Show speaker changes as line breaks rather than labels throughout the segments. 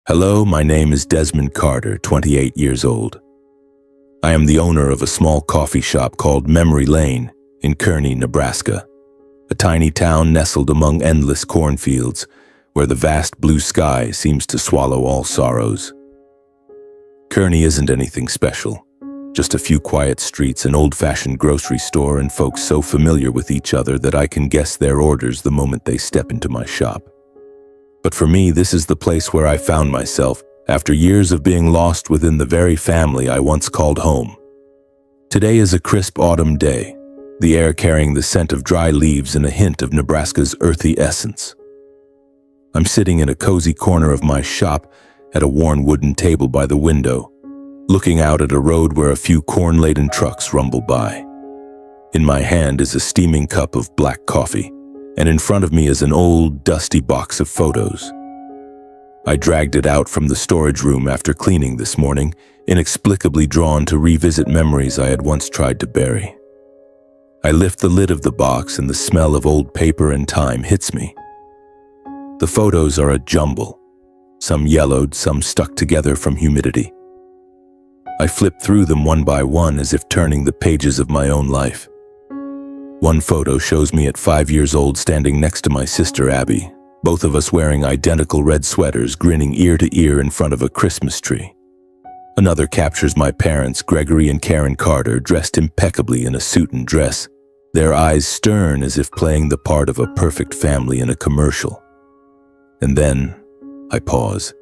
Hello, my name is Desmond Carter, 28 years old. I am the owner of a small coffee shop called Memory Lane in Kearney, Nebraska, a tiny town nestled among endless cornfields where the vast blue sky seems to swallow all sorrows. Kearney isn't anything special, just a few quiet streets, an old-fashioned grocery store, and folks so familiar with each other that I can guess their orders the moment they step into my shop. But for me, this is the place where I found myself after years of being lost within the very family I once called home. Today is a crisp autumn day, the air carrying the scent of dry leaves and a hint of Nebraska's earthy essence. I'm sitting in a cozy corner of my shop at a worn wooden table by the window, looking out at a road where a few corn-laden trucks rumble by. In my hand is a steaming cup of black coffee, and in front of me is an old, dusty box of photos. I dragged it out from the storage room after cleaning this morning, inexplicably drawn to revisit memories I had once tried to bury. I lift the lid of the box and the smell of old paper and time hits me. The photos are a jumble, some yellowed, some stuck together from humidity. I flip through them one by one as if turning the pages of my own life. One photo shows me at 5 years old standing next to my sister Abby, both of us wearing identical red sweaters, grinning ear to ear in front of a Christmas tree. Another captures my parents, Gregory and Karen Carter, dressed impeccably in a suit and dress, their eyes stern as if playing the part of a perfect family in a commercial. And then I pause.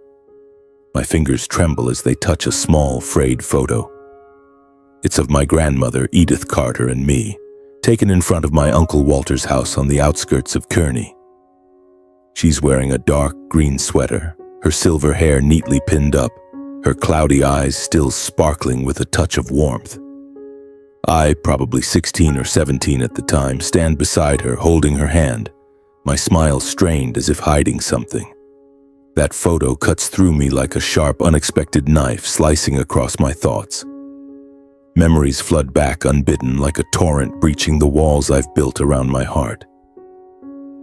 My fingers tremble as they touch a small, frayed photo. It's of my grandmother, Edith Carter, and me, taken in front of my Uncle Walter's house on the outskirts of Kearney. She's wearing a dark green sweater, her silver hair neatly pinned up, her cloudy eyes still sparkling with a touch of warmth. I, probably 16 or 17 at the time, stand beside her, holding her hand, my smile strained as if hiding something. That photo cuts through me like a sharp, unexpected knife slicing across my thoughts. Memories flood back unbidden like a torrent breaching the walls I've built around my heart.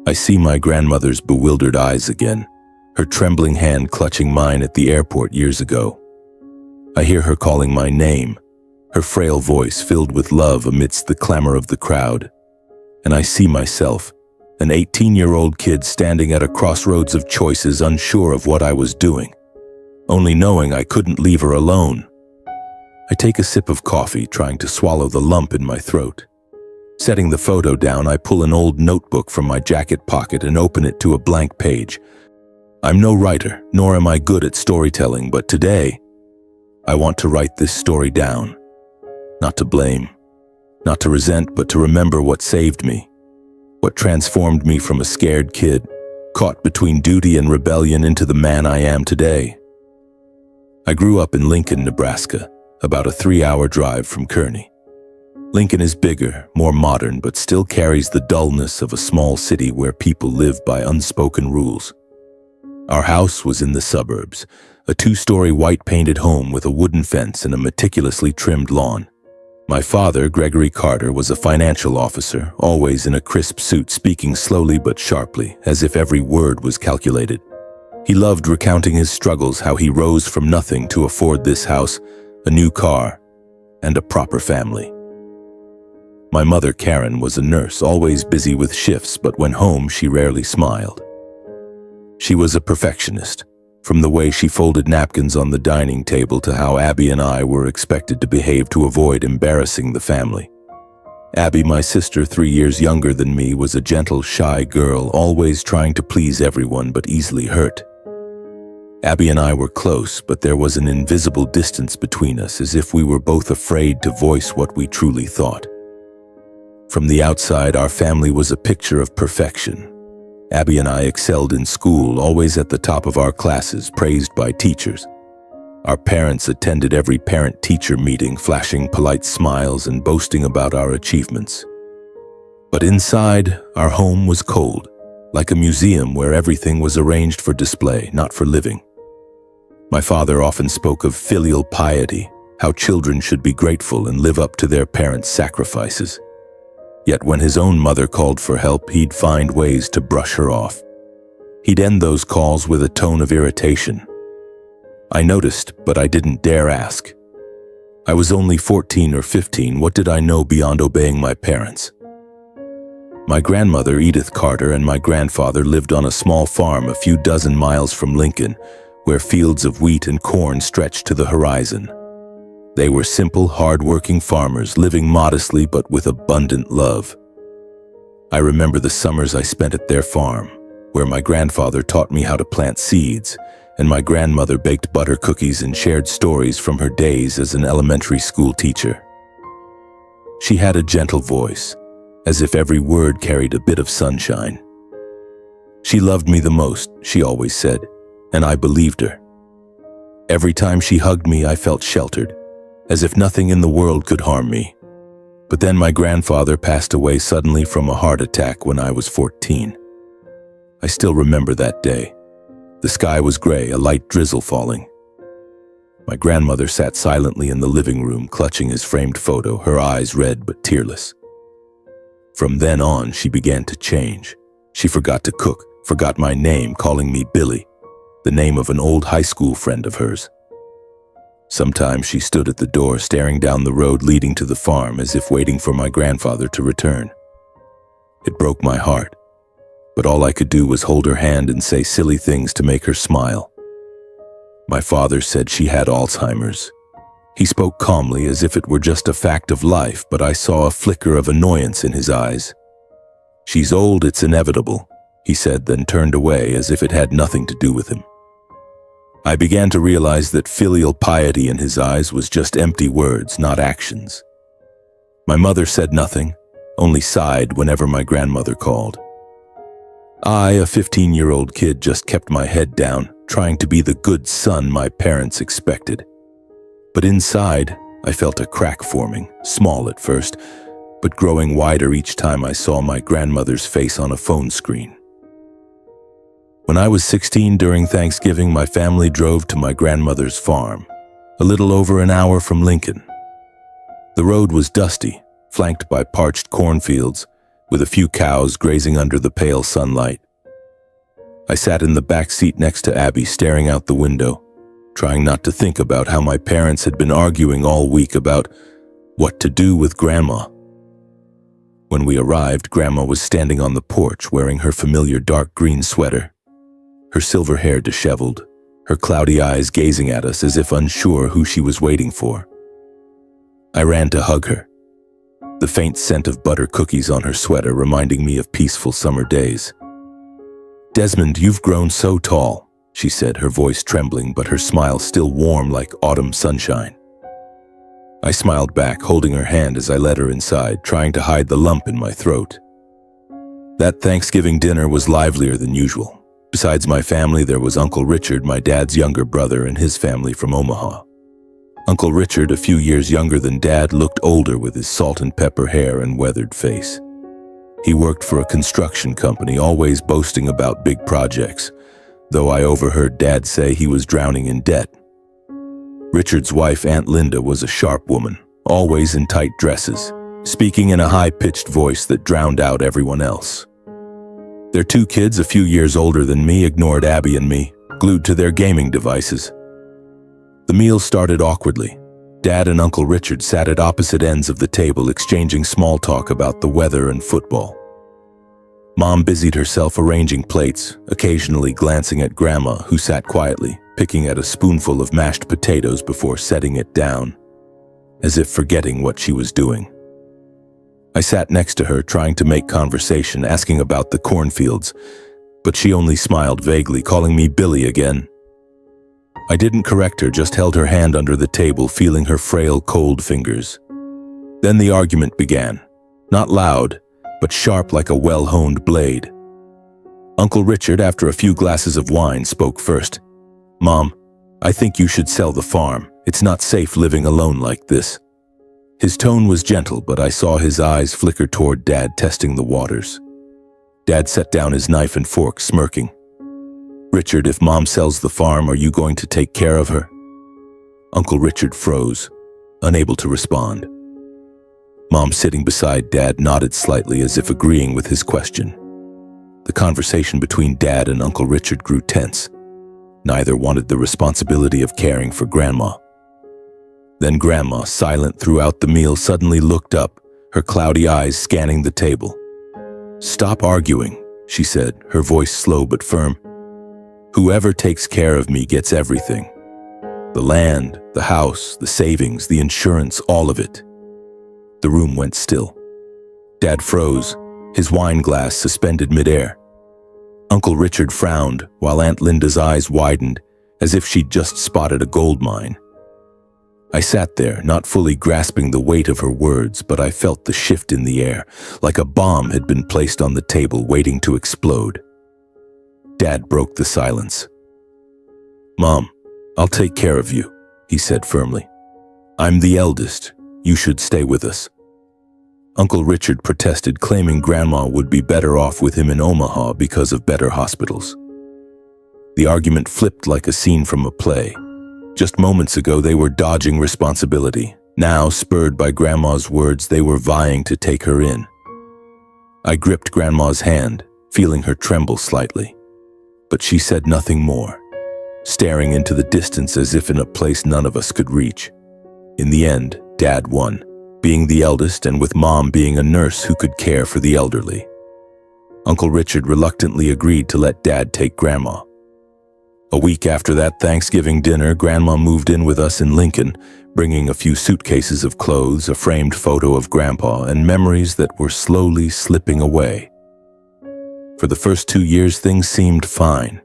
I see my grandmother's bewildered eyes again, her trembling hand clutching mine at the airport years ago. I hear her calling my name, her frail voice filled with love amidst the clamor of the crowd. And I see myself, an 18-year-old kid standing at a crossroads of choices, unsure of what I was doing, only knowing I couldn't leave her alone. I take a sip of coffee, trying to swallow the lump in my throat. Setting the photo down, I pull an old notebook from my jacket pocket and open it to a blank page. I'm no writer, nor am I good at storytelling, but today, I want to write this story down. Not to blame, not to resent, but to remember what saved me, what transformed me from a scared kid, caught between duty and rebellion, into the man I am today. I grew up in Lincoln, Nebraska, about a 3-hour drive from Kearney. Lincoln is bigger, more modern, but still carries the dullness of a small city where people live by unspoken rules. Our house was in the suburbs, a 2-story white-painted home with a wooden fence and a meticulously trimmed lawn. My father, Gregory Carter, was a financial officer, always in a crisp suit, speaking slowly but sharply, as if every word was calculated. He loved recounting his struggles, how he rose from nothing to afford this house, a new car, and a proper family. My mother, Karen, was a nurse, always busy with shifts, but when home, she rarely smiled. She was a perfectionist, from the way she folded napkins on the dining table to how Abby and I were expected to behave to avoid embarrassing the family. Abby, my sister, 3 years younger than me, was a gentle, shy girl, always trying to please everyone but easily hurt. Abby and I were close, but there was an invisible distance between us, as if we were both afraid to voice what we truly thought. From the outside, our family was a picture of perfection. Abby and I excelled in school, always at the top of our classes, praised by teachers. Our parents attended every parent-teacher meeting, flashing polite smiles and boasting about our achievements. But inside, our home was cold, like a museum where everything was arranged for display, not for living. My father often spoke of filial piety, how children should be grateful and live up to their parents' sacrifices. Yet when his own mother called for help, he'd find ways to brush her off. He'd end those calls with a tone of irritation, I noticed, but I didn't dare ask. I was only 14 or 15. What did I know beyond obeying my parents? My grandmother, Edith Carter, and my grandfather lived on a small farm a few dozen miles from Lincoln, where fields of wheat and corn stretched to the horizon. They were simple, hard-working farmers, living modestly but with abundant love. I remember the summers I spent at their farm, where my grandfather taught me how to plant seeds, and my grandmother baked butter cookies and shared stories from her days as an elementary school teacher. She had a gentle voice, as if every word carried a bit of sunshine. She loved me the most, she always said, and I believed her. Every time she hugged me, I felt sheltered, as if nothing in the world could harm me. But then my grandfather passed away suddenly from a heart attack when I was 14. I still remember that day. The sky was gray, a light drizzle falling. My grandmother sat silently in the living room, clutching his framed photo, her eyes red but tearless. From then on, she began to change. She forgot to cook, forgot my name, calling me Billy, the name of an old high school friend of hers. Sometimes she stood at the door, staring down the road leading to the farm, as if waiting for my grandfather to return. It broke my heart, but all I could do was hold her hand and say silly things to make her smile. My father said she had Alzheimer's. He spoke calmly, as if it were just a fact of life, but I saw a flicker of annoyance in his eyes. "She's old, it's inevitable," he said, then turned away as if it had nothing to do with him. I began to realize that filial piety in his eyes was just empty words, not actions. My mother said nothing, only sighed whenever my grandmother called. I, a 15-year-old kid, just kept my head down, trying to be the good son my parents expected. But inside, I felt a crack forming, small at first, but growing wider each time I saw my grandmother's face on a phone screen. When I was 16, during Thanksgiving, my family drove to my grandmother's farm, a little over an hour from Lincoln. The road was dusty, flanked by parched cornfields, with a few cows grazing under the pale sunlight. I sat in the back seat next to Abby, staring out the window, trying not to think about how my parents had been arguing all week about what to do with Grandma. When we arrived, Grandma was standing on the porch wearing her familiar dark green sweater, her silver hair disheveled, her cloudy eyes gazing at us as if unsure who she was waiting for. I ran to hug her, the faint scent of butter cookies on her sweater reminding me of peaceful summer days. "Desmond, you've grown so tall," she said, her voice trembling but her smile still warm like autumn sunshine. I smiled back, holding her hand as I led her inside, trying to hide the lump in my throat. That Thanksgiving dinner was livelier than usual. Besides my family, there was Uncle Richard, my dad's younger brother, and his family from Omaha. Uncle Richard, a few years younger than Dad, looked older with his salt and pepper hair and weathered face. He worked for a construction company, always boasting about big projects, though I overheard Dad say he was drowning in debt. Richard's wife, Aunt Linda, was a sharp woman, always in tight dresses, speaking in a high-pitched voice that drowned out everyone else. Their two kids, a few years older than me, ignored Abby and me, glued to their gaming devices. The meal started awkwardly. Dad and Uncle Richard sat at opposite ends of the table, exchanging small talk about the weather and football. Mom busied herself arranging plates, occasionally glancing at Grandma, who sat quietly, picking at a spoonful of mashed potatoes before setting it down, as if forgetting what she was doing. I sat next to her, trying to make conversation, asking about the cornfields, but she only smiled vaguely, calling me Billy again. I didn't correct her, just held her hand under the table, feeling her frail, cold fingers. Then the argument began, not loud, but sharp like a well-honed blade. Uncle Richard, after a few glasses of wine, spoke first. "Mom, I think you should sell the farm. It's not safe living alone like this." His tone was gentle, but I saw his eyes flicker toward Dad, testing the waters. Dad set down his knife and fork, smirking. "Richard, if Mom sells the farm, are you going to take care of her?" Uncle Richard froze, unable to respond. Mom, sitting beside Dad, nodded slightly as if agreeing with his question. The conversation between Dad and Uncle Richard grew tense. Neither wanted the responsibility of caring for Grandma. Then Grandma, silent throughout the meal, suddenly looked up, her cloudy eyes scanning the table. "Stop arguing," she said, her voice slow but firm. "Whoever takes care of me gets everything. The land, the house, the savings, the insurance, all of it." The room went still. Dad froze, his wine glass suspended midair. Uncle Richard frowned, while Aunt Linda's eyes widened, as if she'd just spotted a gold mine. I sat there, not fully grasping the weight of her words, but I felt the shift in the air, like a bomb had been placed on the table waiting to explode. Dad broke the silence. "Mom, I'll take care of you," he said firmly. "I'm the eldest. You should stay with us." Uncle Richard protested, claiming Grandma would be better off with him in Omaha because of better hospitals. The argument flipped like a scene from a play. Just moments ago, they were dodging responsibility. Now, spurred by Grandma's words, they were vying to take her in. I gripped Grandma's hand, feeling her tremble slightly. But she said nothing more, staring into the distance as if in a place none of us could reach. In the end, Dad won, being the eldest and with Mom being a nurse who could care for the elderly. Uncle Richard reluctantly agreed to let Dad take Grandma. A week after that Thanksgiving dinner, Grandma moved in with us in Lincoln, bringing a few suitcases of clothes, a framed photo of Grandpa, and memories that were slowly slipping away. For the first 2 years, things seemed fine.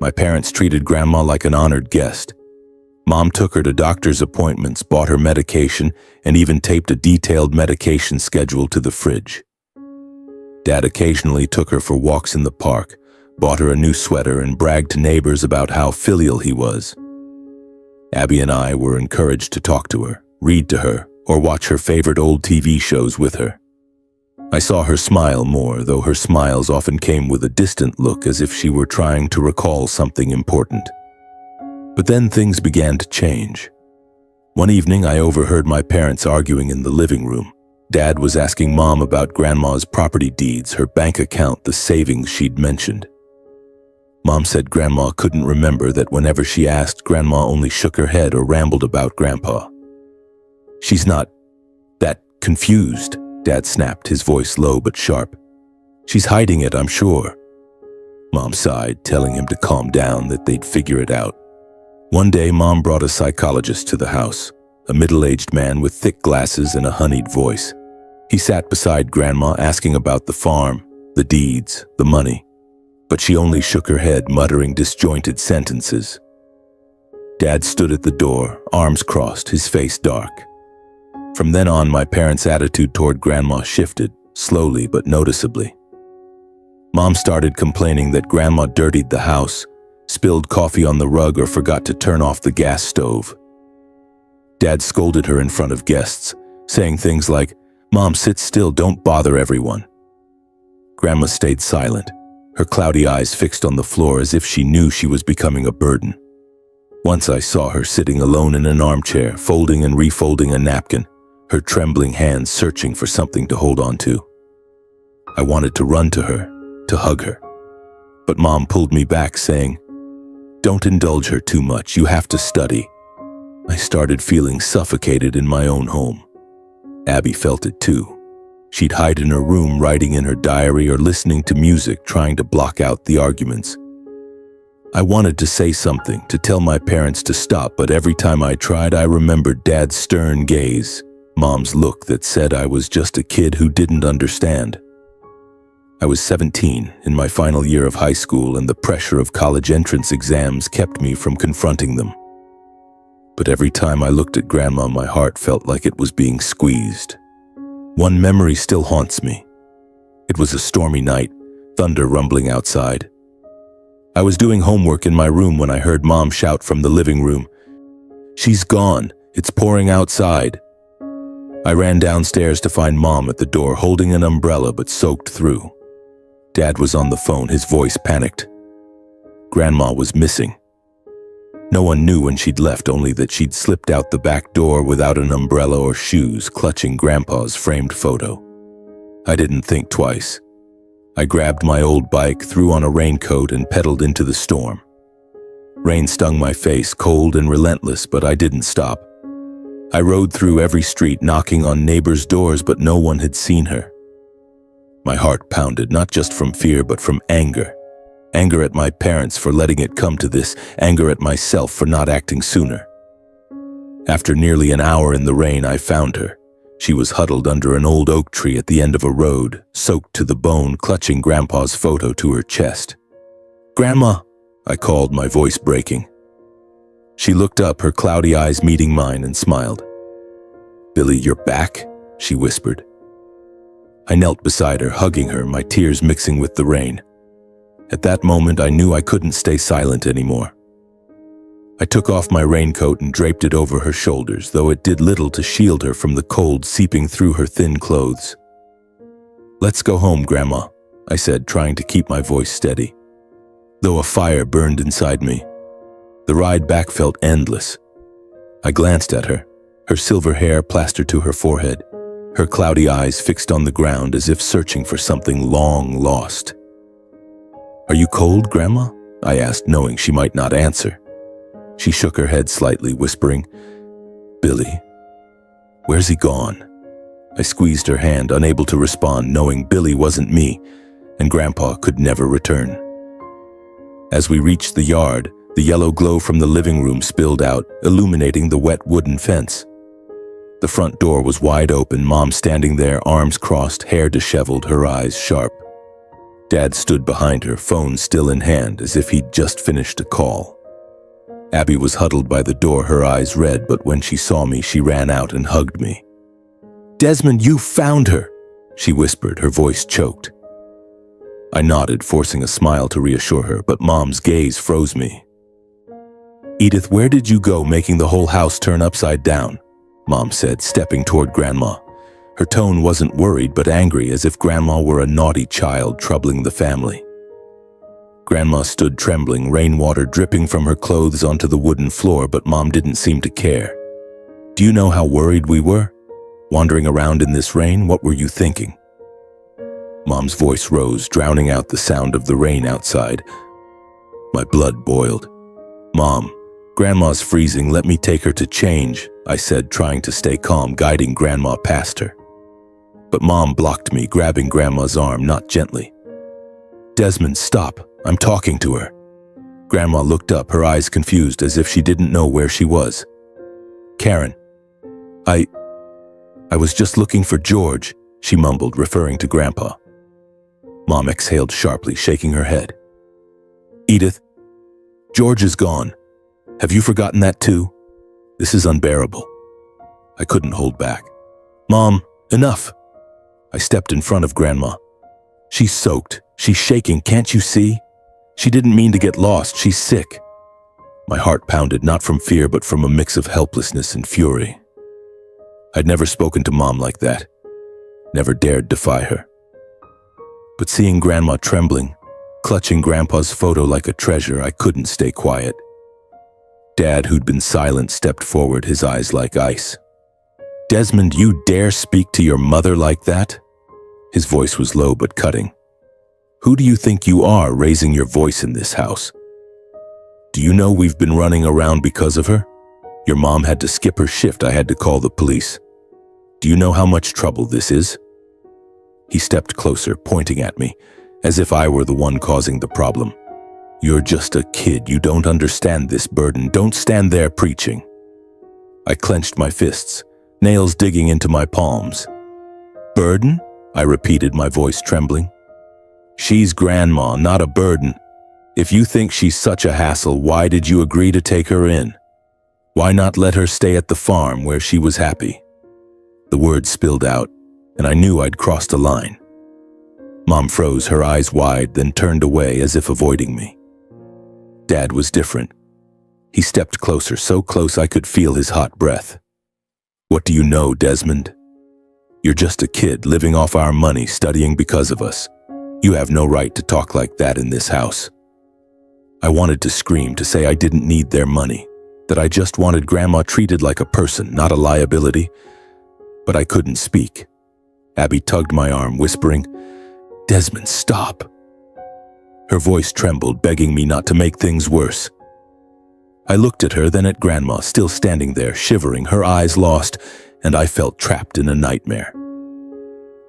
My parents treated Grandma like an honored guest. Mom took her to doctor's appointments, bought her medication, and even taped a detailed medication schedule to the fridge. Dad occasionally took her for walks in the park, bought her a new sweater, and bragged to neighbors about how filial he was. Abby and I were encouraged to talk to her, read to her, or watch her favorite old TV shows with her. I saw her smile more, though her smiles often came with a distant look as if she were trying to recall something important. But then things began to change. One evening, I overheard my parents arguing in the living room. Dad was asking Mom about Grandma's property deeds, her bank account, the savings she'd mentioned. Mom said Grandma couldn't remember, that whenever she asked, Grandma only shook her head or rambled about Grandpa. "She's not that confused," Dad snapped, his voice low but sharp. "She's hiding it, I'm sure." Mom sighed, telling him to calm down, that they'd figure it out. One day, Mom brought a psychologist to the house, a middle-aged man with thick glasses and a honeyed voice. He sat beside Grandma, asking about the farm, the deeds, the money. But she only shook her head, muttering disjointed sentences. Dad stood at the door, arms crossed, his face dark. From then on, my parents' attitude toward Grandma shifted, slowly but noticeably. Mom started complaining that Grandma dirtied the house, spilled coffee on the rug, or forgot to turn off the gas stove. Dad scolded her in front of guests, saying things like, "Mom, sit still, don't bother everyone." Grandma stayed silent, her cloudy eyes fixed on the floor as if she knew she was becoming a burden. Once I saw her sitting alone in an armchair, folding and refolding a napkin, her trembling hands searching for something to hold on to. I wanted to run to her, to hug her. But Mom pulled me back, saying, "Don't indulge her too much, you have to study." I started feeling suffocated in my own home. Abby felt it too. She'd hide in her room, writing in her diary or listening to music, trying to block out the arguments. I wanted to say something, to tell my parents to stop, but every time I tried, I remembered Dad's stern gaze, Mom's look that said I was just a kid who didn't understand. I was 17, in my final year of high school, and the pressure of college entrance exams kept me from confronting them. But every time I looked at Grandma, my heart felt like it was being squeezed. One memory still haunts me. It was a stormy night, thunder rumbling outside. I was doing homework in my room when I heard Mom shout from the living room, "She's gone, it's pouring outside." I ran downstairs to find Mom at the door, holding an umbrella but soaked through. Dad was on the phone, his voice panicked. Grandma was missing. No one knew when she'd left, only that she'd slipped out the back door without an umbrella or shoes, clutching Grandpa's framed photo. I didn't think twice. I grabbed my old bike, threw on a raincoat, and pedaled into the storm. Rain stung my face, cold and relentless, but I didn't stop. I rode through every street, knocking on neighbors' doors, but no one had seen her. My heart pounded, not just from fear, but from anger. Anger at my parents for letting it come to this, anger at myself for not acting sooner. After nearly an hour in the rain, I found her. She was huddled under an old oak tree at the end of a road, soaked to the bone, clutching Grandpa's photo to her chest. "Grandma," I called, my voice breaking. She looked up, her cloudy eyes meeting mine, and smiled. "Billy, you're back?" she whispered. I knelt beside her, hugging her, my tears mixing with the rain. At that moment, I knew I couldn't stay silent anymore. I took off my raincoat and draped it over her shoulders, though it did little to shield her from the cold seeping through her thin clothes. "Let's go home, Grandma," I said, trying to keep my voice steady, though a fire burned inside me. The ride back felt endless. I glanced at her, her silver hair plastered to her forehead, her cloudy eyes fixed on the ground as if searching for something long lost. "Are you cold, Grandma?" I asked, knowing she might not answer. She shook her head slightly, whispering, "Billy, where's he gone?" I squeezed her hand, unable to respond, knowing Billy wasn't me, and Grandpa could never return. As we reached the yard, the yellow glow from the living room spilled out, illuminating the wet wooden fence. The front door was wide open, Mom standing there, arms crossed, hair disheveled, her eyes sharp. Dad stood behind her, phone still in hand, as if he'd just finished a call. Abby was huddled by the door, her eyes red, but when she saw me, she ran out and hugged me. "Desmond, you found her!" she whispered, her voice choked. I nodded, forcing a smile to reassure her, but Mom's gaze froze me. "Edith, where did you go, making the whole house turn upside down?" Mom said, stepping toward Grandma. Her tone wasn't worried, but angry, as if Grandma were a naughty child troubling the family. Grandma stood trembling, rainwater dripping from her clothes onto the wooden floor, but Mom didn't seem to care. "Do you know how worried we were? Wandering around in this rain, what were you thinking?" Mom's voice rose, drowning out the sound of the rain outside. My blood boiled. "Mom, Grandma's freezing, let me take her to change," I said, trying to stay calm, guiding Grandma past her. But Mom blocked me, grabbing Grandma's arm, not gently. "Desmond, stop. I'm talking to her." Grandma looked up, her eyes confused, as if she didn't know where she was. "Karen, I was just looking for George," she mumbled, referring to Grandpa. Mom exhaled sharply, shaking her head. "Edith, George is gone. Have you forgotten that too? This is unbearable." I couldn't hold back. "Mom, enough." I stepped in front of Grandma. "She's soaked. She's shaking, can't you see? She didn't mean to get lost. She's sick." My heart pounded, not from fear, but from a mix of helplessness and fury. I'd never spoken to Mom like that. Never dared defy her. But seeing Grandma trembling, clutching Grandpa's photo like a treasure, I couldn't stay quiet. Dad, who'd been silent, stepped forward, his eyes like ice. "Desmond, you dare speak to your mother like that?" His voice was low but cutting. "Who do you think you are, raising your voice in this house? Do you know we've been running around because of her? Your mom had to skip her shift. I had to call the police. Do you know how much trouble this is?" He stepped closer, pointing at me, as if I were the one causing the problem. "You're just a kid. You don't understand this burden. Don't stand there preaching." I clenched my fists, nails digging into my palms. "Burden?" I repeated, my voice trembling. "She's Grandma, not a burden. If you think she's such a hassle, why did you agree to take her in? Why not let her stay at the farm where she was happy?" The words spilled out, and I knew I'd crossed a line. Mom froze, her eyes wide, then turned away as if avoiding me. Dad was different. He stepped closer, so close I could feel his hot breath. "What do you know, Desmond? You're just a kid living off our money, studying because of us. You have no right to talk like that in this house." I wanted to scream, to say I didn't need their money, that I just wanted Grandma treated like a person, not a liability, but I couldn't speak. Abby tugged my arm, whispering, "Desmond, stop." Her voice trembled, begging me not to make things worse. I looked at her, then at Grandma, still standing there, shivering, her eyes lost, and I felt trapped in a nightmare.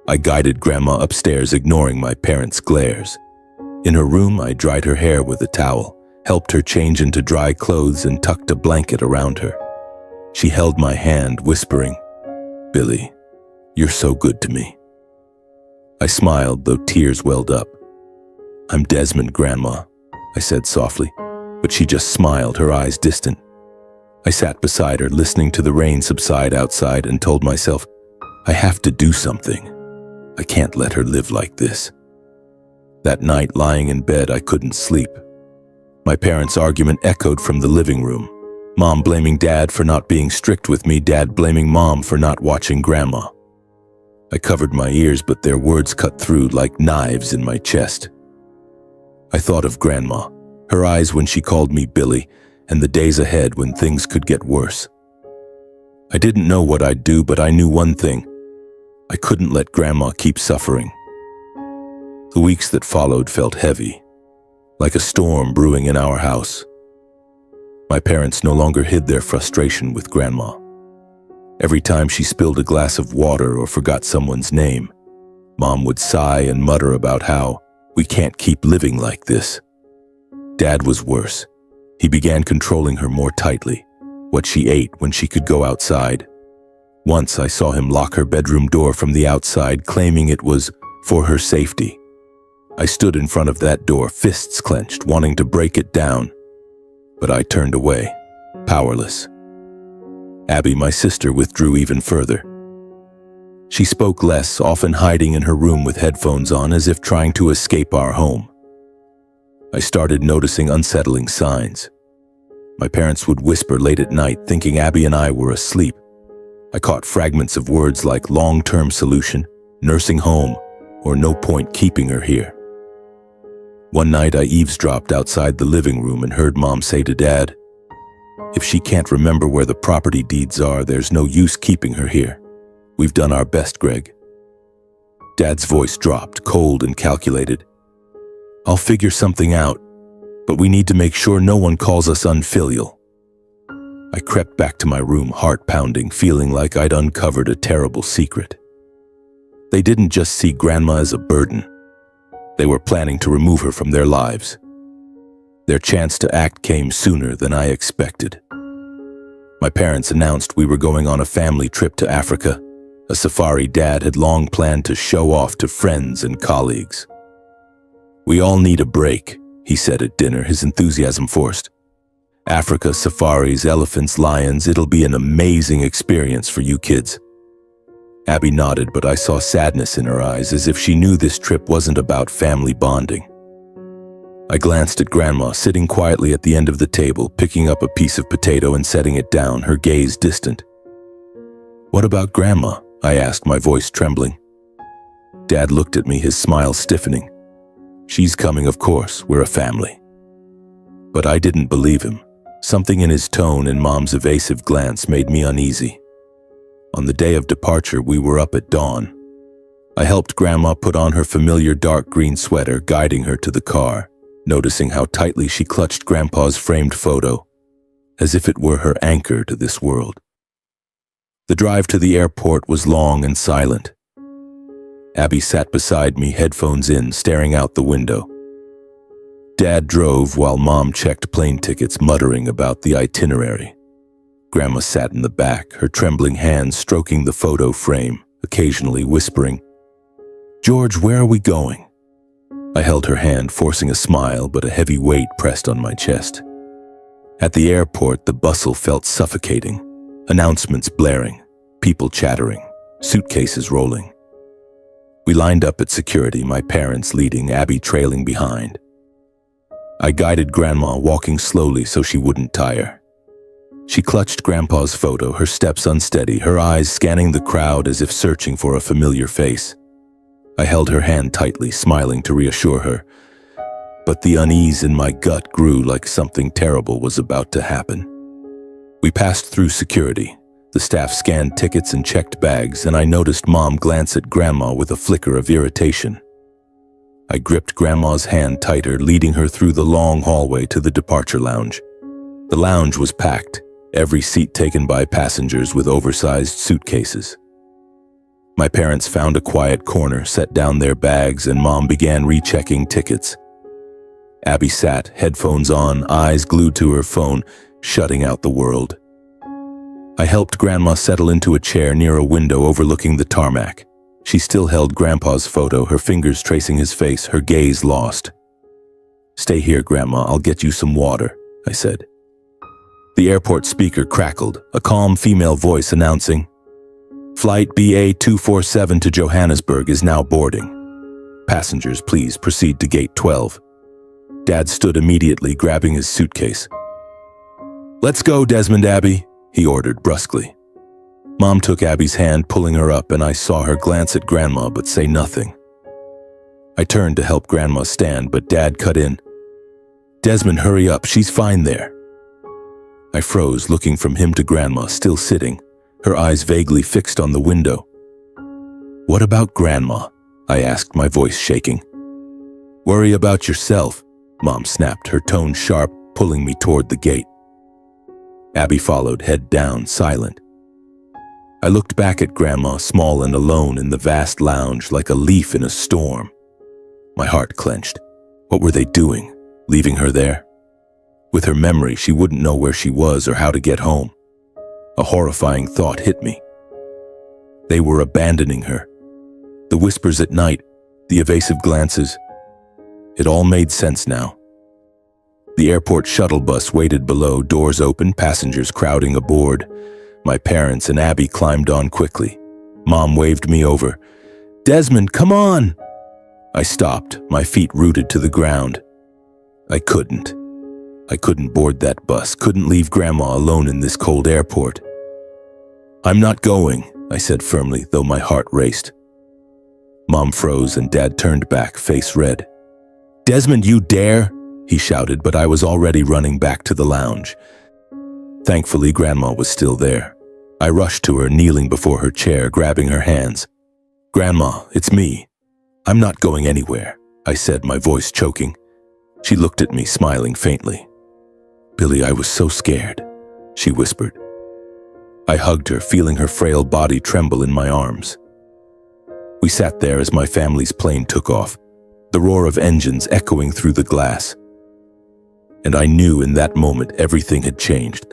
I guided Grandma upstairs, ignoring my parents' glares. In her room, I dried her hair with a towel, helped her change into dry clothes, and tucked a blanket around her. She held my hand, whispering, "Billy, you're so good to me." I smiled, though tears welled up. "I'm Desmond, Grandma," I said softly, but she just smiled, her eyes distant. I sat beside her, listening to the rain subside outside, and told myself, I have to do something. I can't let her live like this. That night, lying in bed, I couldn't sleep. My parents' argument echoed from the living room. Mom blaming Dad for not being strict with me, Dad blaming Mom for not watching Grandma. I covered my ears, but their words cut through like knives in my chest. I thought of Grandma, her eyes when she called me Billy, and the days ahead when things could get worse. I didn't know what I'd do, but I knew one thing. I couldn't let Grandma keep suffering. The weeks that followed felt heavy, like a storm brewing in our house. My parents no longer hid their frustration with Grandma. Every time she spilled a glass of water or forgot someone's name, Mom would sigh and mutter about how we can't keep living like this. Dad was worse. He began controlling her more tightly, what she ate, when she could go outside. Once I saw him lock her bedroom door from the outside, claiming it was for her safety. I stood in front of that door, fists clenched, wanting to break it down, but I turned away, powerless. Abby, my sister, withdrew even further. She spoke less, often hiding in her room with headphones on, as if trying to escape our home. I started noticing unsettling signs. My parents would whisper late at night, thinking Abby and I were asleep. I caught fragments of words like long-term solution, nursing home, or no point keeping her here. One night I eavesdropped outside the living room and heard Mom say to Dad, "If she can't remember where the property deeds are, there's no use keeping her here. We've done our best, Greg." Dad's voice dropped, cold and calculated. "I'll figure something out, but we need to make sure no one calls us unfilial." I crept back to my room, heart pounding, feeling like I'd uncovered a terrible secret. They didn't just see Grandma as a burden. They were planning to remove her from their lives. Their chance to act came sooner than I expected. My parents announced we were going on a family trip to Africa, a safari Dad had long planned to show off to friends and colleagues. "We all need a break," he said at dinner, his enthusiasm forced. "Africa, safaris, elephants, lions, it'll be an amazing experience for you kids." Abby nodded, but I saw sadness in her eyes, as if she knew this trip wasn't about family bonding. I glanced at Grandma, sitting quietly at the end of the table, picking up a piece of potato and setting it down, her gaze distant. "What about Grandma?" I asked, my voice trembling. Dad looked at me, his smile stiffening. "She's coming, of course, we're a family." But I didn't believe him. Something in his tone and Mom's evasive glance made me uneasy. On the day of departure, we were up at dawn. I helped Grandma put on her familiar dark green sweater, guiding her to the car, noticing how tightly she clutched Grandpa's framed photo, as if it were her anchor to this world. The drive to the airport was long and silent. Abby sat beside me, headphones in, staring out the window. Dad drove while Mom checked plane tickets, muttering about the itinerary. Grandma sat in the back, her trembling hands stroking the photo frame, occasionally whispering, "George, where are we going?" I held her hand, forcing a smile, but a heavy weight pressed on my chest. At the airport, the bustle felt suffocating. Announcements blaring, people chattering, suitcases rolling. We lined up at security, my parents leading, Abby trailing behind. I guided Grandma, walking slowly so she wouldn't tire. She clutched Grandpa's photo, her steps unsteady, her eyes scanning the crowd as if searching for a familiar face. I held her hand tightly, smiling to reassure her, but the unease in my gut grew like something terrible was about to happen. We passed through security. The staff scanned tickets and checked bags, and I noticed Mom glance at Grandma with a flicker of irritation. I gripped Grandma's hand tighter, leading her through the long hallway to the departure lounge. The lounge was packed, every seat taken by passengers with oversized suitcases. My parents found a quiet corner, set down their bags, and Mom began rechecking tickets. Abby sat, headphones on, eyes glued to her phone, shutting out the world. I helped Grandma settle into a chair near a window overlooking the tarmac. She still held Grandpa's photo, her fingers tracing his face, her gaze lost. "Stay here, Grandma, I'll get you some water," I said. The airport speaker crackled, a calm female voice announcing, "Flight BA247 to Johannesburg is now boarding. Passengers, please proceed to gate 12. Dad stood immediately, grabbing his suitcase. "Let's go, Desmond Abby," he ordered brusquely. Mom took Abby's hand, pulling her up, and I saw her glance at Grandma but say nothing. I turned to help Grandma stand, but Dad cut in. "Desmond, hurry up, she's fine there." I froze, looking from him to Grandma, still sitting, her eyes vaguely fixed on the window. "What about Grandma?" I asked, my voice shaking. "Worry about yourself," Mom snapped, her tone sharp, pulling me toward the gate. Abby followed, head down, silent. I looked back at Grandma, small and alone in the vast lounge, like a leaf in a storm. My heart clenched. What were they doing? Leaving her there? With her memory, she wouldn't know where she was or how to get home. A horrifying thought hit me. They were abandoning her. The whispers at night, the evasive glances. It all made sense now. The airport shuttle bus waited below, doors open, passengers crowding aboard. My parents and Abby climbed on quickly. Mom waved me over. "Desmond, come on!" I stopped, my feet rooted to the ground. I couldn't board that bus, couldn't leave Grandma alone in this cold airport. "I'm not going," I said firmly, though my heart raced. Mom froze and Dad turned back, face red. "Desmond, you dare?" he shouted, but I was already running back to the lounge. Thankfully, Grandma was still there. I rushed to her, kneeling before her chair, grabbing her hands. "Grandma, it's me. I'm not going anywhere," I said, my voice choking. She looked at me, smiling faintly. "Billy, I was so scared," she whispered. I hugged her, feeling her frail body tremble in my arms. We sat there as my family's plane took off, the roar of engines echoing through the glass. And I knew in that moment everything had changed.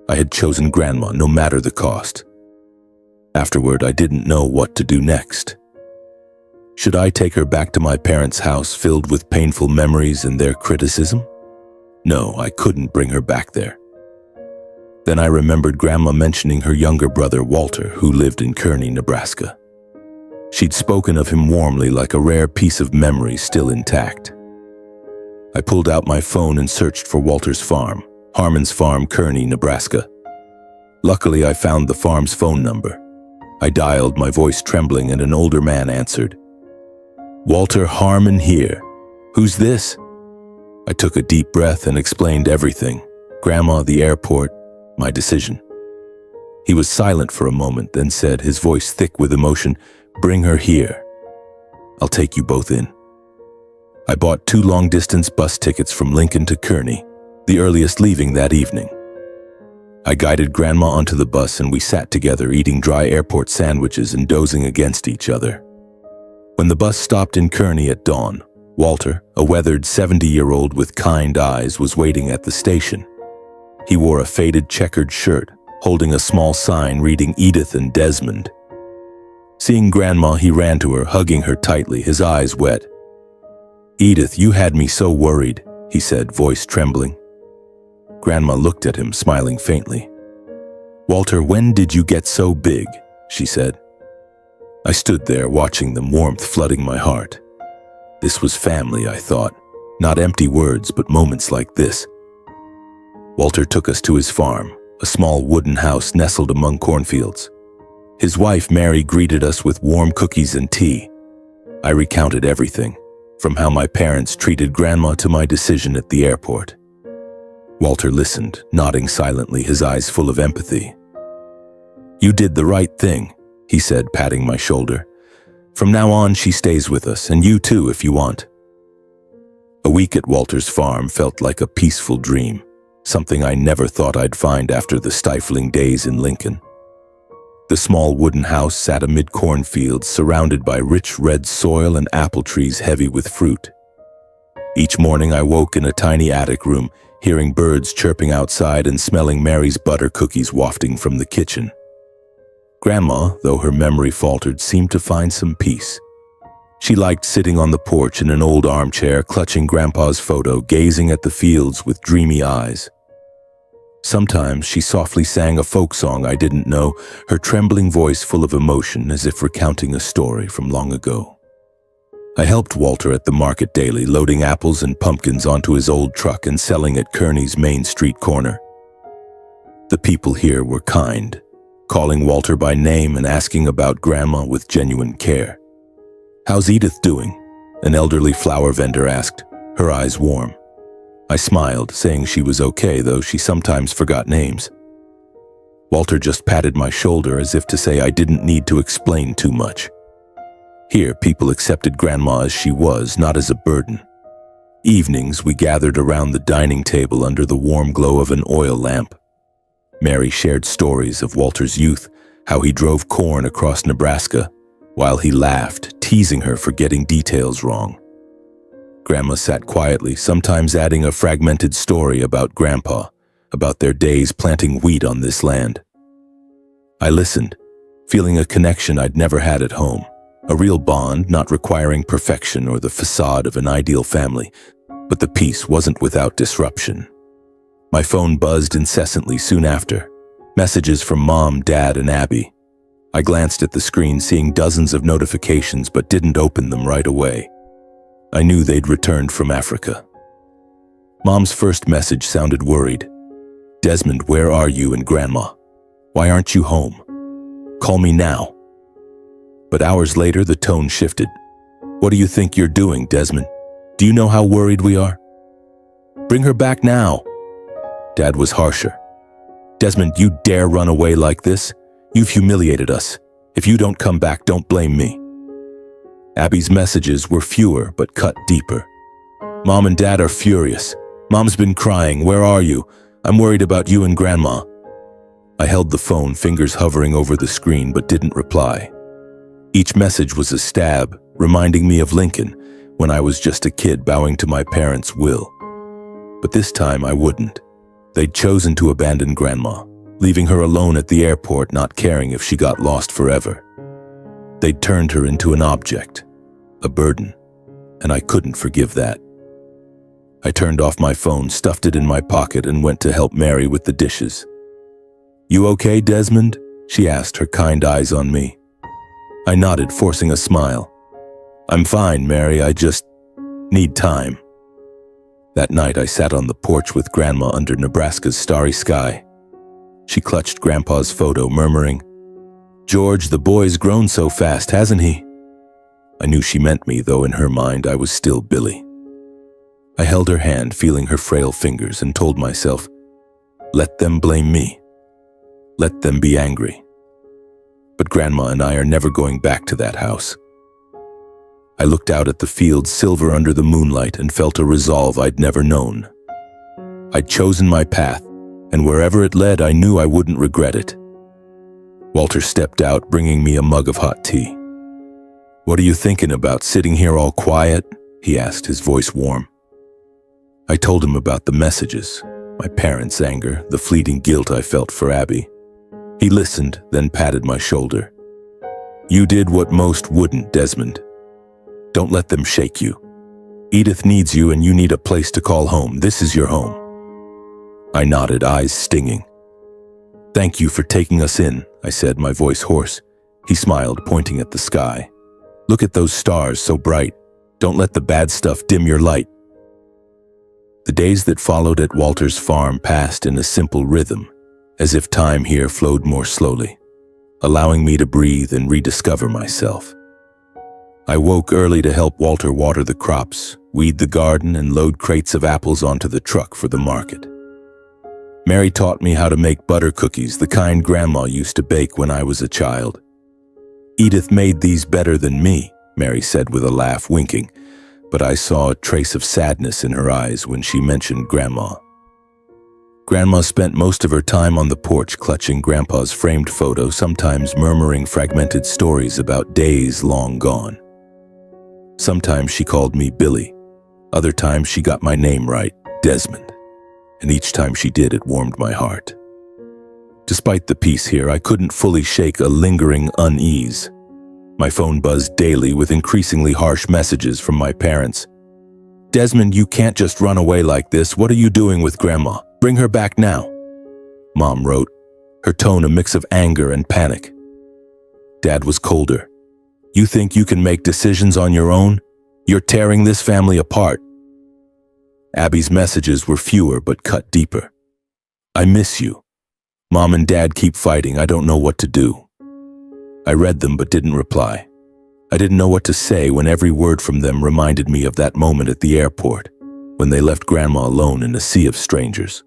I had chosen Grandma, no matter the cost. Afterward, I didn't know what to do next. Should I take her back to my parents' house filled with painful memories and their criticism? No, I couldn't bring her back there. Then I remembered Grandma mentioning her younger brother, Walter, who lived in Kearney, Nebraska. She'd spoken of him warmly, like a rare piece of memory still intact. I pulled out my phone and searched for Walter's farm, Harmon's Farm, Kearney, Nebraska. Luckily, I found the farm's phone number. I dialed, my voice trembling, and an older man answered. "Walter Harmon here. Who's this?" I took a deep breath and explained everything. Grandma, the airport, my decision. He was silent for a moment, then said, his voice thick with emotion, "Bring her here. I'll take you both in." I bought 2 long-distance bus tickets from Lincoln to Kearney, the earliest leaving that evening. I guided Grandma onto the bus and we sat together, eating dry airport sandwiches and dozing against each other. When the bus stopped in Kearney at dawn, Walter, a weathered 70-year-old with kind eyes, was waiting at the station. He wore a faded checkered shirt, holding a small sign reading Edith and Desmond. Seeing Grandma, he ran to her, hugging her tightly, his eyes wet. "Edith, you had me so worried," he said, voice trembling. Grandma looked at him, smiling faintly. "Walter, when did you get so big?" she said. I stood there, watching them, warmth flooding my heart. This was family, I thought. Not empty words, but moments like this. Walter took us to his farm, a small wooden house nestled among cornfields. His wife, Mary, greeted us with warm cookies and tea. I recounted everything, from how my parents treated Grandma to my decision at the airport. Walter listened, nodding silently, his eyes full of empathy. "You did the right thing," he said, patting my shoulder. "From now on, she stays with us, and you too, if you want." A week at Walter's farm felt like a peaceful dream. something I never thought I'd find after the stifling days in Lincoln. The small wooden house sat amid cornfields surrounded by rich red soil and apple trees heavy with fruit. Each morning I woke in a tiny attic room, hearing birds chirping outside and smelling Mary's butter cookies wafting from the kitchen. Grandma, though her memory faltered, seemed to find some peace. She liked sitting on the porch in an old armchair, clutching Grandpa's photo, gazing at the fields with dreamy eyes. Sometimes she softly sang a folk song I didn't know, her trembling voice full of emotion as if recounting a story from long ago. I helped Walter at the market daily, loading apples and pumpkins onto his old truck and selling at Kearney's Main Street corner. The people here were kind, calling Walter by name and asking about Grandma with genuine care. "How's Edith doing?" an elderly flower vendor asked, her eyes warm. I smiled, saying she was okay, though she sometimes forgot names. Walter just patted my shoulder as if to say I didn't need to explain too much. Here, people accepted Grandma as she was, not as a burden. Evenings, we gathered around the dining table under the warm glow of an oil lamp. Mary shared stories of Walter's youth, how he drove corn across Nebraska, while he laughed, teasing her for getting details wrong. Grandma sat quietly, sometimes adding a fragmented story about Grandpa, about their days planting wheat on this land. I listened, feeling a connection I'd never had at home, a real bond not requiring perfection or the facade of an ideal family, but the peace wasn't without disruption. My phone buzzed incessantly soon after, messages from Mom, Dad, and Abby. I glanced at the screen, seeing dozens of notifications, but didn't open them right away. I knew they'd returned from Africa. Mom's first message sounded worried. "Desmond, where are you and Grandma? Why aren't you home? Call me now." But hours later, the tone shifted. "What do you think you're doing, Desmond? Do you know how worried we are? Bring her back now." Dad was harsher. "Desmond, you dare run away like this? You've humiliated us. If you don't come back, don't blame me." Abby's messages were fewer but cut deeper. "Mom and Dad are furious. Mom's been crying. Where are you? I'm worried about you and Grandma." I held the phone, fingers hovering over the screen, but didn't reply. Each message was a stab, reminding me of Lincoln, when I was just a kid bowing to my parents' will. But this time I wouldn't. They'd chosen to abandon Grandma, leaving her alone at the airport, not caring if she got lost forever. They'd turned her into an object, a burden, and I couldn't forgive that. I turned off my phone, stuffed it in my pocket, and went to help Mary with the dishes. "You okay, Desmond?" she asked, her kind eyes on me. I nodded, forcing a smile. "I'm fine, Mary, I just need time." That night I sat on the porch with Grandma under Nebraska's starry sky. She clutched Grandpa's photo, murmuring, "George, the boy's grown so fast, hasn't he?" I knew she meant me, though in her mind I was still Billy. I held her hand, feeling her frail fingers, and told myself, let them blame me. Let them be angry. But Grandma and I are never going back to that house. I looked out at the fields, silver under the moonlight, and felt a resolve I'd never known. I'd chosen my path, and wherever it led, I knew I wouldn't regret it. Walter stepped out, bringing me a mug of hot tea. "What are you thinking about, sitting here all quiet?" he asked, his voice warm. I told him about the messages, my parents' anger, the fleeting guilt I felt for Abby. He listened, then patted my shoulder. "You did what most wouldn't, Desmond. Don't let them shake you. Edith needs you, and you need a place to call home. This is your home." I nodded, eyes stinging. "Thank you for taking us in," I said, my voice hoarse. He smiled, pointing at the sky. "Look at those stars, so bright. Don't let the bad stuff dim your light." The days that followed at Walter's farm passed in a simple rhythm, as if time here flowed more slowly, allowing me to breathe and rediscover myself. I woke early to help Walter water the crops, weed the garden, and load crates of apples onto the truck for the market. Mary taught me how to make butter cookies, the kind Grandma used to bake when I was a child. "Edith made these better than me," Mary said with a laugh, winking, but I saw a trace of sadness in her eyes when she mentioned Grandma. Grandma spent most of her time on the porch clutching Grandpa's framed photo, sometimes murmuring fragmented stories about days long gone. Sometimes she called me Billy. Other times she got my name right, Desmond. And each time she did, it warmed my heart. Despite the peace here, I couldn't fully shake a lingering unease. My phone buzzed daily with increasingly harsh messages from my parents. "Desmond, you can't just run away like this. What are you doing with Grandma? Bring her back now." Mom wrote, her tone a mix of anger and panic. Dad was colder. "You think you can make decisions on your own? You're tearing this family apart." Abby's messages were fewer but cut deeper. "I miss you. Mom and Dad keep fighting. I don't know what to do." I read them but didn't reply. I didn't know what to say when every word from them reminded me of that moment at the airport, when they left Grandma alone in a sea of strangers.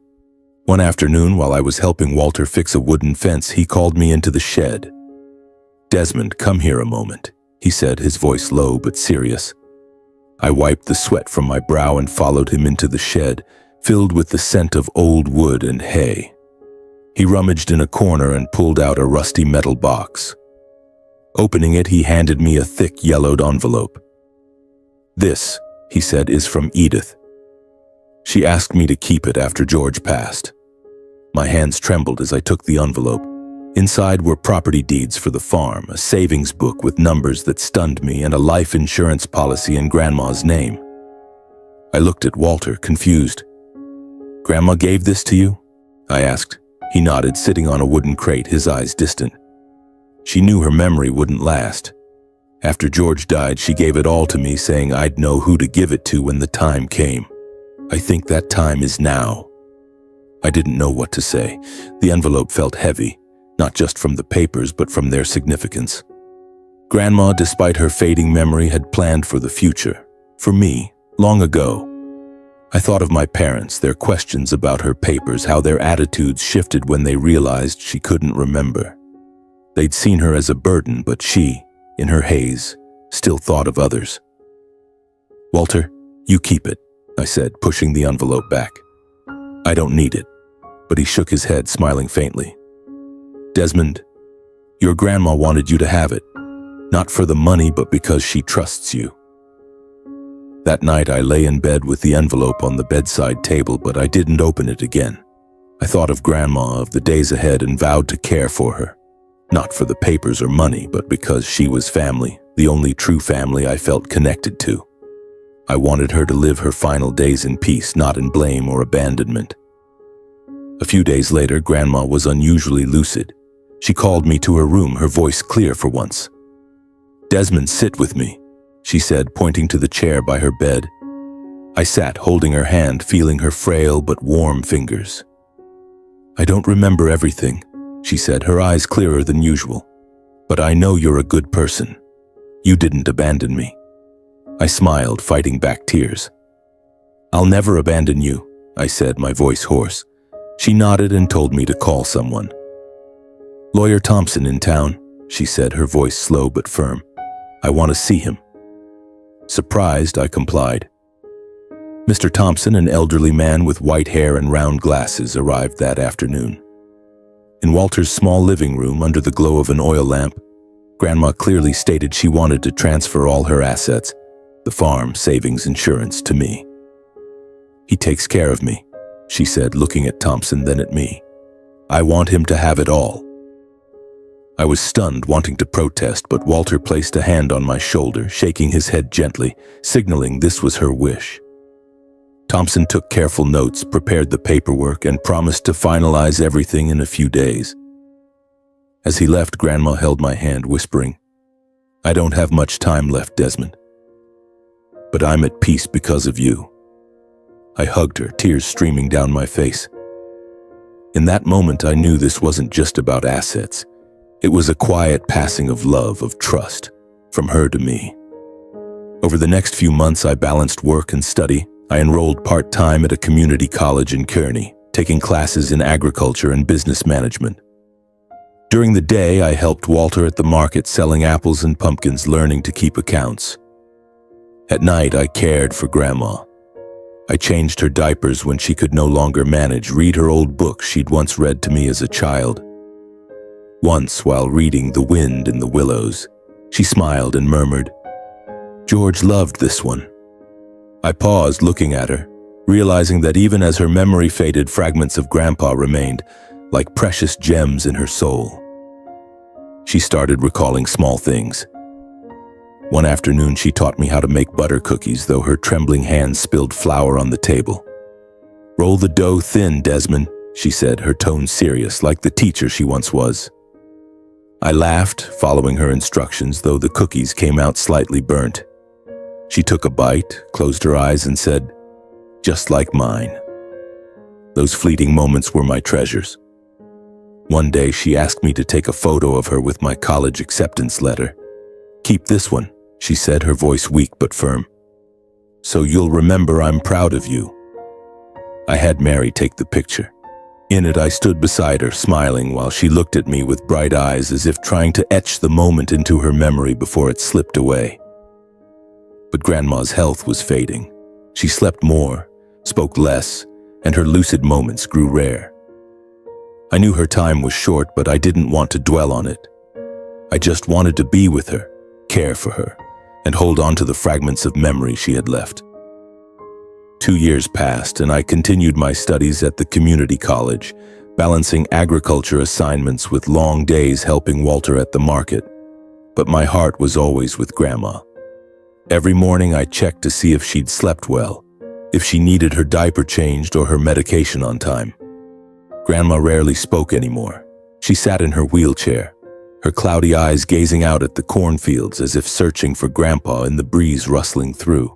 One afternoon, while I was helping Walter fix a wooden fence, he called me into the shed. "Desmond, come here a moment," he said, his voice low but serious. I wiped the sweat from my brow and followed him into the shed, filled with the scent of old wood and hay. He rummaged in a corner and pulled out a rusty metal box. Opening it, he handed me a thick, yellowed envelope. "This," he said, "is from Edith. She asked me to keep it after George passed." My hands trembled as I took the envelope. Inside were property deeds for the farm, a savings book with numbers that stunned me, and a life insurance policy in Grandma's name. I looked at Walter, confused. "Grandma gave this to you?" I asked. He nodded, sitting on a wooden crate, his eyes distant. "She knew her memory wouldn't last. After George died, she gave it all to me, saying I'd know who to give it to when the time came. I think that time is now." I didn't know what to say. The envelope felt heavy, not just from the papers, but from their significance. Grandma, despite her fading memory, had planned for the future. For me, long ago. I thought of my parents, their questions about her papers, how their attitudes shifted when they realized she couldn't remember. They'd seen her as a burden, but she, in her haze, still thought of others. "Walter, you keep it," I said, pushing the envelope back. "I don't need it," but he shook his head, smiling faintly. "Desmond, your grandma wanted you to have it, not for the money, but because she trusts you." That night I lay in bed with the envelope on the bedside table, but I didn't open it again. I thought of Grandma, of the days ahead, and vowed to care for her. Not for the papers or money, but because she was family, the only true family I felt connected to. I wanted her to live her final days in peace, not in blame or abandonment. A few days later, Grandma was unusually lucid. She called me to her room, her voice clear for once. "Desmond, sit with me," she said, pointing to the chair by her bed. I sat, holding her hand, feeling her frail but warm fingers. "I don't remember everything," she said, her eyes clearer than usual. "But I know you're a good person. You didn't abandon me." I smiled, fighting back tears. "I'll never abandon you," I said, my voice hoarse. She nodded and told me to call someone. "Lawyer Thompson in town," she said, her voice slow but firm. "I want to see him." Surprised, I complied. Mr. Thompson, an elderly man with white hair and round glasses, arrived that afternoon. In Walter's small living room, under the glow of an oil lamp, Grandma clearly stated she wanted to transfer all her assets, the farm, savings, insurance, to me. "He takes care of me," she said, looking at Thompson, then at me. "I want him to have it all." I was stunned, wanting to protest, but Walter placed a hand on my shoulder, shaking his head gently, signaling this was her wish. Thompson took careful notes, prepared the paperwork, and promised to finalize everything in a few days. As he left, Grandma held my hand, whispering, "I don't have much time left, Desmond. But I'm at peace because of you." I hugged her, tears streaming down my face. In that moment, I knew this wasn't just about assets. It was a quiet passing of love, of trust, from her to me. Over the next few months, I balanced work and study. I enrolled part-time at a community college in Kearney, taking classes in agriculture and business management. During the day, I helped Walter at the market selling apples and pumpkins, learning to keep accounts. At night, I cared for Grandma. I changed her diapers when she could no longer manage, read her old books she'd once read to me as a child. Once, while reading The Wind in the Willows, she smiled and murmured, "George loved this one." I paused, looking at her, realizing that even as her memory faded, fragments of Grandpa remained, like precious gems in her soul. She started recalling small things. One afternoon, she taught me how to make butter cookies, though her trembling hands spilled flour on the table. "Roll the dough thin, Desmond," she said, her tone serious, like the teacher she once was. I laughed, following her instructions, though the cookies came out slightly burnt. She took a bite, closed her eyes, and said, "Just like mine." Those fleeting moments were my treasures. One day, she asked me to take a photo of her with my college acceptance letter. "Keep this one," she said, her voice weak but firm, "so you'll remember I'm proud of you." I had Mary take the picture. In it, I stood beside her, smiling, while she looked at me with bright eyes, as if trying to etch the moment into her memory before it slipped away. But Grandma's health was fading. She slept more, spoke less, and her lucid moments grew rare. I knew her time was short, but I didn't want to dwell on it. I just wanted to be with her, care for her, and hold on to the fragments of memory she had left. 2 years passed, and I continued my studies at the community college, balancing agriculture assignments with long days helping Walter at the market. But my heart was always with Grandma. Every morning I checked to see if she'd slept well, if she needed her diaper changed or her medication on time. Grandma rarely spoke anymore. She sat in her wheelchair, her cloudy eyes gazing out at the cornfields as if searching for Grandpa in the breeze rustling through.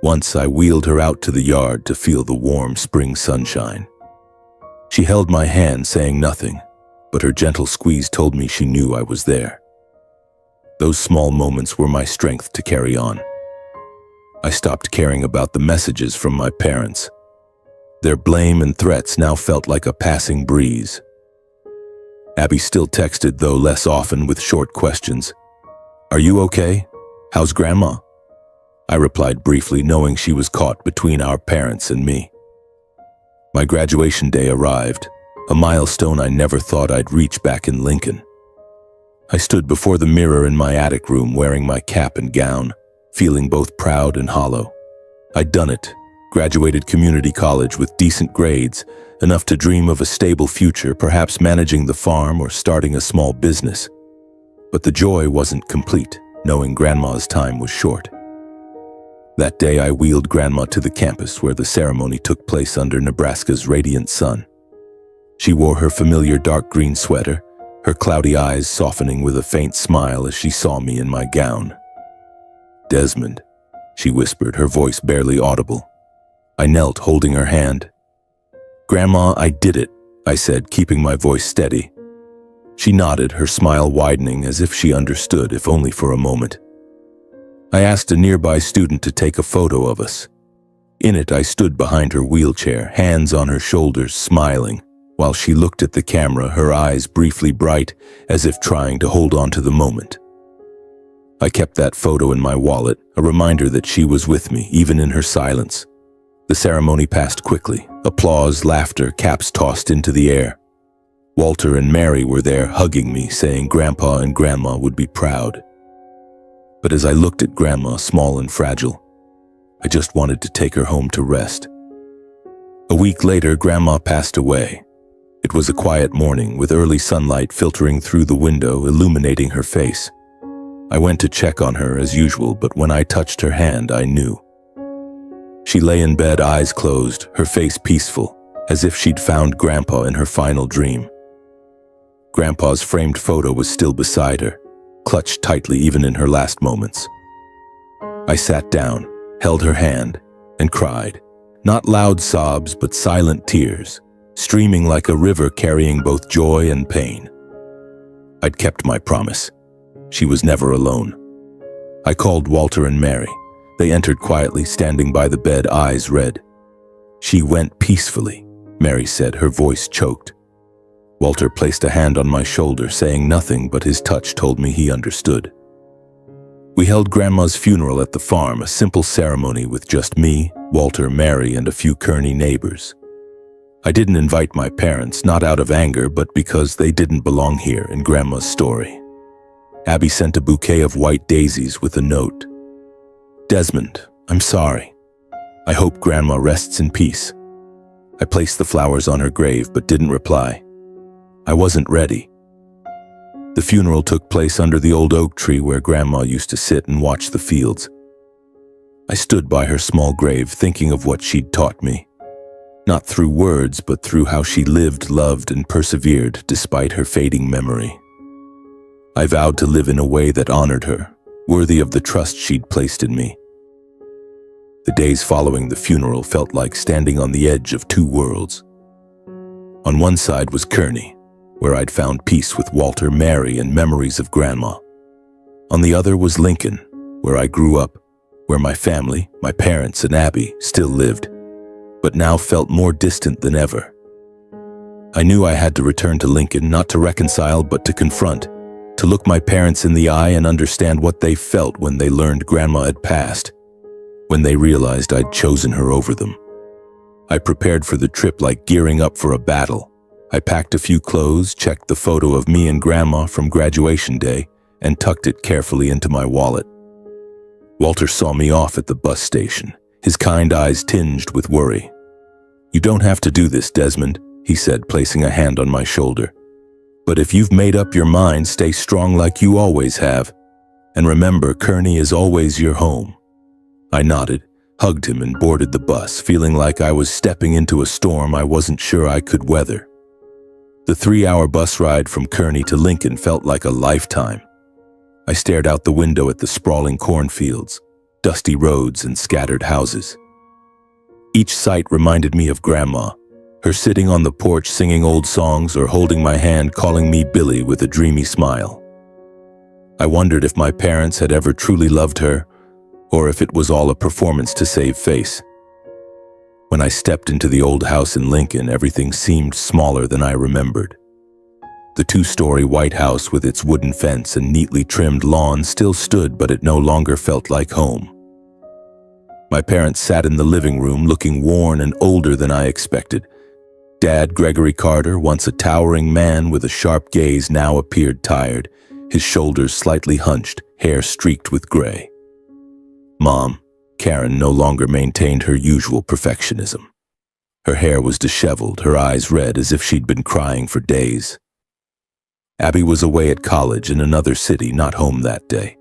Once I wheeled her out to the yard to feel the warm spring sunshine. She held my hand, saying nothing, but her gentle squeeze told me she knew I was there. Those small moments were my strength to carry on. I stopped caring about the messages from my parents. Their blame and threats now felt like a passing breeze. Abby still texted, though less often, with short questions. "Are you okay? How's Grandma?" I replied briefly, knowing she was caught between our parents and me. My graduation day arrived, a milestone I never thought I'd reach back in Lincoln. I stood before the mirror in my attic room wearing my cap and gown, feeling both proud and hollow. I'd done it, graduated community college with decent grades, enough to dream of a stable future, perhaps managing the farm or starting a small business. But the joy wasn't complete, knowing Grandma's time was short. That day, I wheeled Grandma to the campus where the ceremony took place under Nebraska's radiant sun. She wore her familiar dark green sweater, her cloudy eyes softening with a faint smile as she saw me in my gown. "Desmond," she whispered, her voice barely audible. I knelt, holding her hand. "Grandma, I did it," I said, keeping my voice steady. She nodded, her smile widening as if she understood, if only for a moment. I asked a nearby student to take a photo of us. In it, I stood behind her wheelchair, hands on her shoulders, smiling, while she looked at the camera, her eyes briefly bright, as if trying to hold on to the moment. I kept that photo in my wallet, a reminder that she was with me, even in her silence. The ceremony passed quickly. Applause, laughter, caps tossed into the air. Walter and Mary were there, hugging me, saying Grandpa and Grandma would be proud. But as I looked at Grandma, small and fragile, I just wanted to take her home to rest. A week later, Grandma passed away. It was a quiet morning, with early sunlight filtering through the window, illuminating her face. I went to check on her as usual, but when I touched her hand, I knew. She lay in bed, eyes closed, her face peaceful, as if she'd found Grandpa in her final dream. Grandpa's framed photo was still beside her, clutched tightly even in her last moments. I sat down, held her hand, and cried. Not loud sobs, but silent tears, streaming like a river carrying both joy and pain. I'd kept my promise. She was never alone. I called Walter and Mary. They entered quietly, standing by the bed, eyes red. "She went peacefully," Mary said, her voice choked. Walter placed a hand on my shoulder, saying nothing, but his touch told me he understood. We held Grandma's funeral at the farm, a simple ceremony with just me, Walter, Mary, and a few Kearney neighbors. I didn't invite my parents, not out of anger, but because they didn't belong here in Grandma's story. Abby sent a bouquet of white daisies with a note. "Desmond, I'm sorry. I hope Grandma rests in peace." I placed the flowers on her grave but didn't reply. I wasn't ready. The funeral took place under the old oak tree where Grandma used to sit and watch the fields. I stood by her small grave thinking of what she'd taught me. Not through words, but through how she lived, loved, and persevered despite her fading memory. I vowed to live in a way that honored her, worthy of the trust she'd placed in me. The days following the funeral felt like standing on the edge of two worlds. On one side was Kearney, where I'd found peace with Walter, Mary, and memories of Grandma. On the other was Lincoln, where I grew up, where my family, my parents, and Abby still lived, but now felt more distant than ever. I knew I had to return to Lincoln, not to reconcile, but to confront, to look my parents in the eye and understand what they felt when they learned Grandma had passed, when they realized I'd chosen her over them. I prepared for the trip like gearing up for a battle. I packed a few clothes, checked the photo of me and Grandma from graduation day, and tucked it carefully into my wallet. Walter saw me off at the bus station, his kind eyes tinged with worry. "You don't have to do this, Desmond," he said, placing a hand on my shoulder. "But if you've made up your mind, stay strong like you always have. And remember, Kearney is always your home." I nodded, hugged him, and boarded the bus, feeling like I was stepping into a storm I wasn't sure I could weather. The 3-hour bus ride from Kearney to Lincoln felt like a lifetime. I stared out the window at the sprawling cornfields, dusty roads, and scattered houses. Each sight reminded me of Grandma, her sitting on the porch singing old songs or holding my hand calling me Billy with a dreamy smile. I wondered if my parents had ever truly loved her, or if it was all a performance to save face. When I stepped into the old house in Lincoln, everything seemed smaller than I remembered. The 2-story white house with its wooden fence and neatly trimmed lawn still stood, but it no longer felt like home. My parents sat in the living room looking worn and older than I expected. Dad, Gregory Carter, once a towering man with a sharp gaze, now appeared tired, his shoulders slightly hunched, hair streaked with gray. Mom, Karen, no longer maintained her usual perfectionism. Her hair was disheveled, her eyes red as if she'd been crying for days. Abby was away at college in another city, not home that day.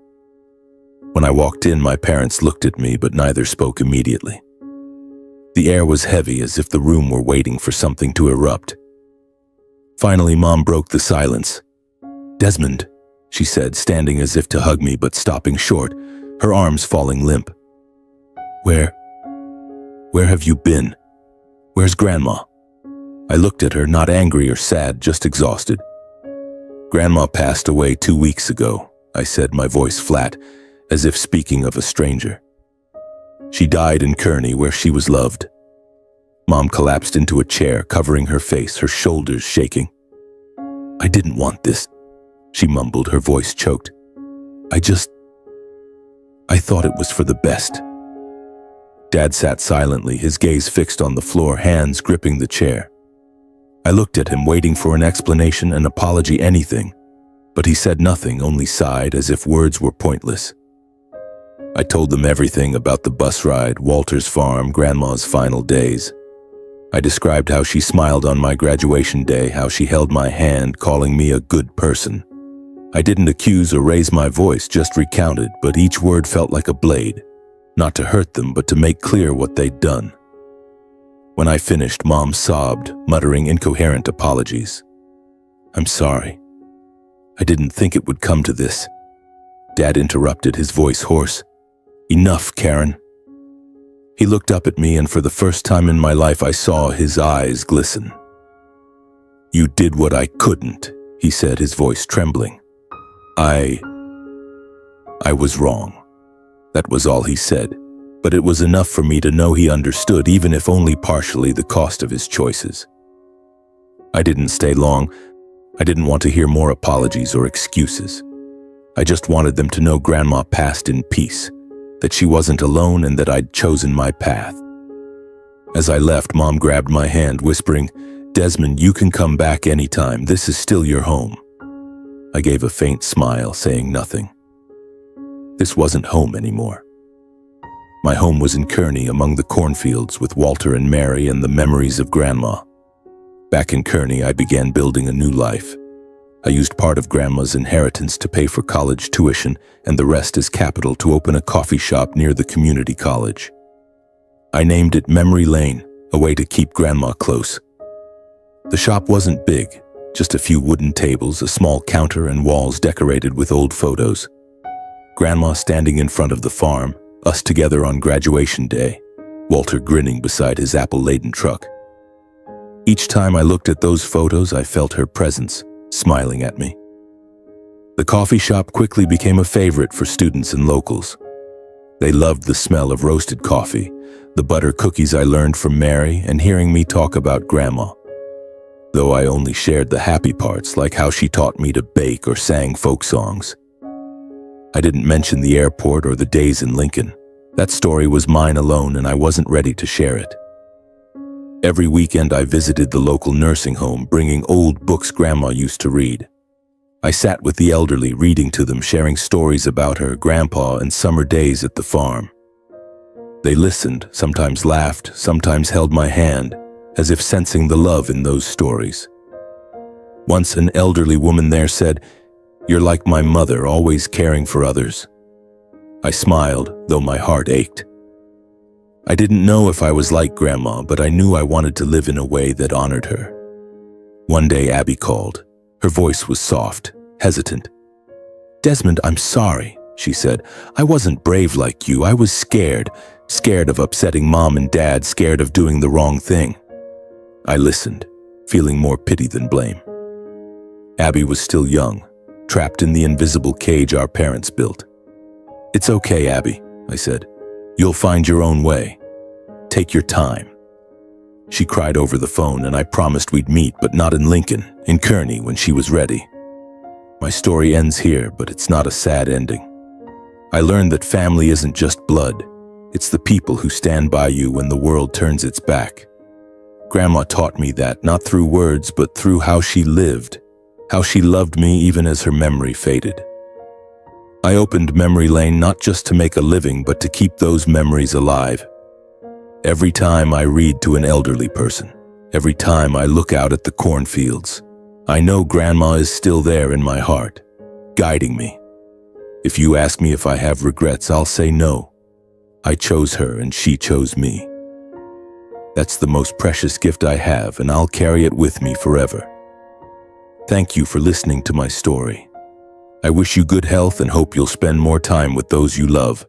When I walked in, my parents looked at me, but neither spoke immediately. The air was heavy, as if the room were waiting for something to erupt. Finally, Mom broke the silence. "Desmond," she said, standing as if to hug me, but stopping short, her arms falling limp. Where have you been? Where's Grandma?" I looked at her, not angry or sad, just exhausted. "Grandma passed away 2 weeks ago," I said, my voice flat, as if speaking of a stranger. "She died in Kearney, where she was loved." Mom collapsed into a chair, covering her face, her shoulders shaking. "I didn't want this," she mumbled, her voice choked. I thought it was for the best." Dad sat silently, his gaze fixed on the floor, hands gripping the chair. I looked at him, waiting for an explanation, an apology, anything. But he said nothing, only sighed as if words were pointless. I told them everything about the bus ride, Walter's farm, Grandma's final days. I described how she smiled on my graduation day, how she held my hand, calling me a good person. I didn't accuse or raise my voice, just recounted, but each word felt like a blade, not to hurt them, but to make clear what they'd done. When I finished, Mom sobbed, muttering incoherent apologies. "I'm sorry. I didn't think it would come to this." Dad interrupted, his voice hoarse. "Enough, Karen." He looked up at me, and for the first time in my life I saw his eyes glisten. "You did what I couldn't," he said, his voice trembling. I was wrong." That was all he said, but it was enough for me to know he understood, even if only partially, the cost of his choices. I didn't stay long. I didn't want to hear more apologies or excuses. I just wanted them to know Grandma passed in peace, that she wasn't alone and that I'd chosen my path. As I left, Mom grabbed my hand, whispering, "Desmond, you can come back anytime. This is still your home." I gave a faint smile, saying nothing. This wasn't home anymore. My home was in Kearney, among the cornfields, with Walter and Mary and the memories of Grandma. Back in Kearney, I began building a new life. I used part of Grandma's inheritance to pay for college tuition and the rest as capital to open a coffee shop near the community college. I named it Memory Lane, a way to keep Grandma close. The shop wasn't big, just a few wooden tables, a small counter, and walls decorated with old photos. Grandma standing in front of the farm, us together on graduation day, Walter grinning beside his apple-laden truck. Each time I looked at those photos, I felt her presence, smiling at me. The coffee shop quickly became a favorite for students and locals. They loved the smell of roasted coffee, the butter cookies I learned from Mary, and hearing me talk about Grandma. Though I only shared the happy parts, like how she taught me to bake or sang folk songs. I didn't mention the airport or the days in Lincoln. That story was mine alone, and I wasn't ready to share it. Every weekend I visited the local nursing home, bringing old books Grandma used to read. I sat with the elderly, reading to them, sharing stories about her, Grandpa, and summer days at the farm. They listened, sometimes laughed, sometimes held my hand, as if sensing the love in those stories. Once an elderly woman there said, "You're like my mother, always caring for others." I smiled, though my heart ached. I didn't know if I was like Grandma, but I knew I wanted to live in a way that honored her. One day Abby called. Her voice was soft, hesitant. "Desmond, I'm sorry," she said. "I wasn't brave like you. I was scared of upsetting Mom and Dad, scared of doing the wrong thing." I listened, feeling more pity than blame. Abby was still young, trapped in the invisible cage our parents built. "It's okay, Abby," I said. "You'll find your own way. Take your time." She cried over the phone, and I promised we'd meet, but not in Lincoln, in Kearney, when she was ready. My story ends here, but it's not a sad ending. I learned that family isn't just blood. It's the people who stand by you when the world turns its back. Grandma taught me that, not through words, but through how she lived, how she loved me even as her memory faded. I opened Memory Lane not just to make a living, but to keep those memories alive. Every time I read to an elderly person, every time I look out at the cornfields, I know Grandma is still there in my heart, guiding me. If you ask me if I have regrets, I'll say no. I chose her and she chose me. That's the most precious gift I have, and I'll carry it with me forever. Thank you for listening to my story. I wish you good health and hope you'll spend more time with those you love.